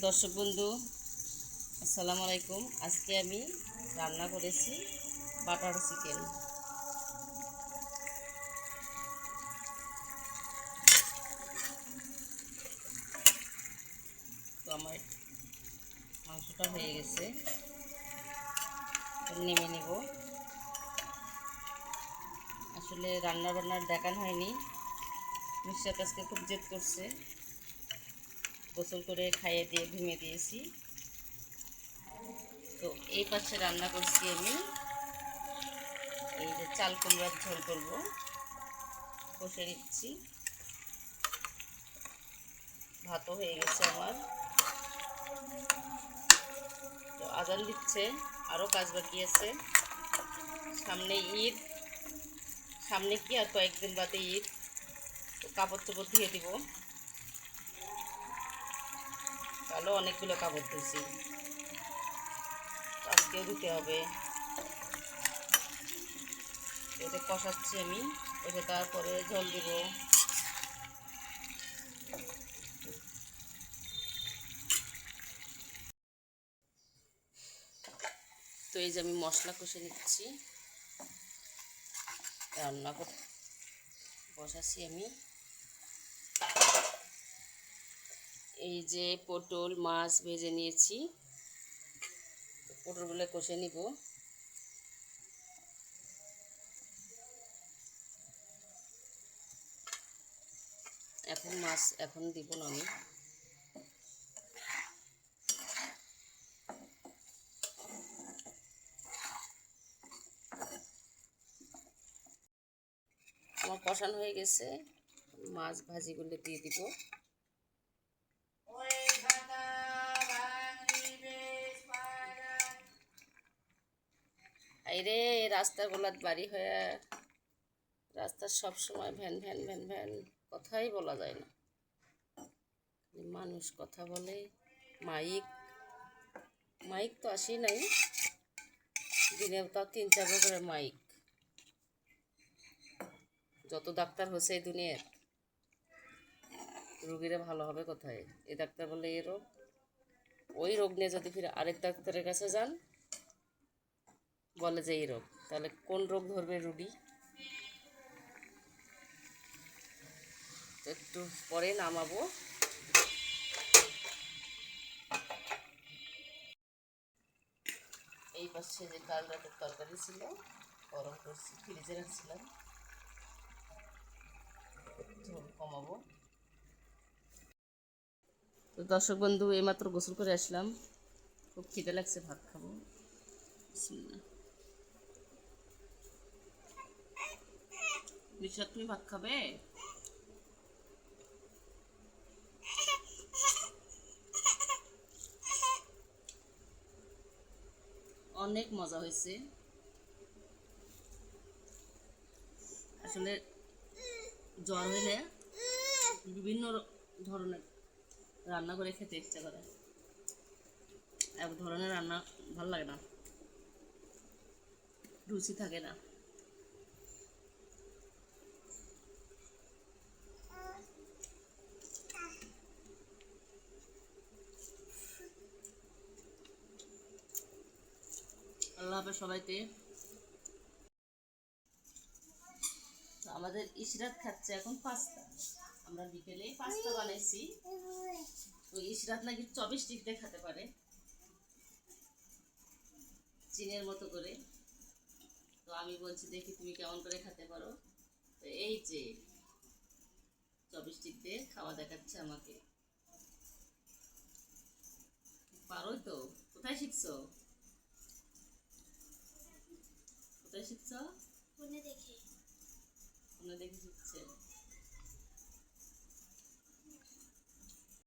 দর্শক বন্ধু আসসালামু আলাইকুম। আজকে আমি রান্না করেছি বাটার চিকেন। তো আমার মাংসটা হয়ে গেছে, নেমে নেব। আসলে রান্না বান্নার দেখানো হয়নি, মিষ্টার আজকে খুব জেদ করছে, গোসল করে খাইয়ে দিয়ে ঘুমিয়ে দিয়েছি। তো এই পাশে রান্না করছি আমি এই যে চাল কুমড়ার ঝোল করবো, কষে নিচ্ছি। ভাতও হয়ে গেছে আমার। তো আজান দিচ্ছে, আরও কাজ বাকি আছে। সামনে ঈদ, সামনে কি আর কয়েকদিন বাদে ঈদ। তো কাপড় চোপড় ধুয়ে দিব, তাহলে অনেকগুলো কাপড় ধুয়েছি, আজকেও ধুতে হবে। এটা কষাচ্ছি আমি, এটা তারপরে ঝোল দেব। তো এই যে আমি মশলা কষে নিচ্ছি, রান্না বসাচ্ছি আমি। এই যে পটল মাছ ভেজে নিয়েছি, পটলগুলো কষে নিব। এখন মাছ এখন দিব না আমি। আমার কষানো হয়ে গেছে, মাছ ভাজিগুলো দিয়ে দিব। আইরে রাস্তার গোলাত বাড়ি হয়ে, রাস্তার সব সময় ভ্যান ভ্যান ভ্যান ভ্যান, কথাই বলা যায় না। মানুষ কথা বলে, মাইক মাইক তো আসি নাই, দিনে তাও 3-4 করে মাইক। যত ডাক্তার হচ্ছে এই দুনিয়ার, রুগীরা ভালো হবে কোথায়? এই ডাক্তার বলে এই রোগ, ওই রোগ নিয়ে যদি ফিরে আরেক ডাক্তারের কাছে যান, বলে যে এই রোগ, তাহলে কোন রোগ ধরবে রুগী? একটু পরে নামাবো। এই পাশে যে কাল রাতের তরকারি ছিল, গরম করছি, ফ্রিজে রাখছিলাম, ঝোল কমাবো। তো দর্শক বন্ধু এইমাত্র গোসল করে আসলাম, খুব খিদে লাগছে, ভাত খাবো। বিশ্বনাথ তুমি ভাত খাবে? অনেক মজা হয়েছে আসলে। জ্বর হইলে বিভিন্ন ধরনের রান্না করে খেতে ইচ্ছা করে, এক ধরনের রান্না ভালো লাগে না, রুচি থাকে না। আল্লাহ হাফেজ সবাইকে। আমাদের ইশরাত খাচ্ছে এখন পাস্তা, আমরা বিকেলে পাস্তা বানাইছি। তো ইশরাত নাকি 24 দিয়ে খেতে পারে, চীনের মতো করে। তো আমি বলছি দেখি তুমি কেমন করে খেতে পারো। তো এই যে 24 দিয়ে খাওয়া দেখাচ্ছে আমাকে। পারোই তো? কোথায় শিখছো? কোথায় শিখছো? ফোনে দেখে। ফোনে দেখে শিখছে।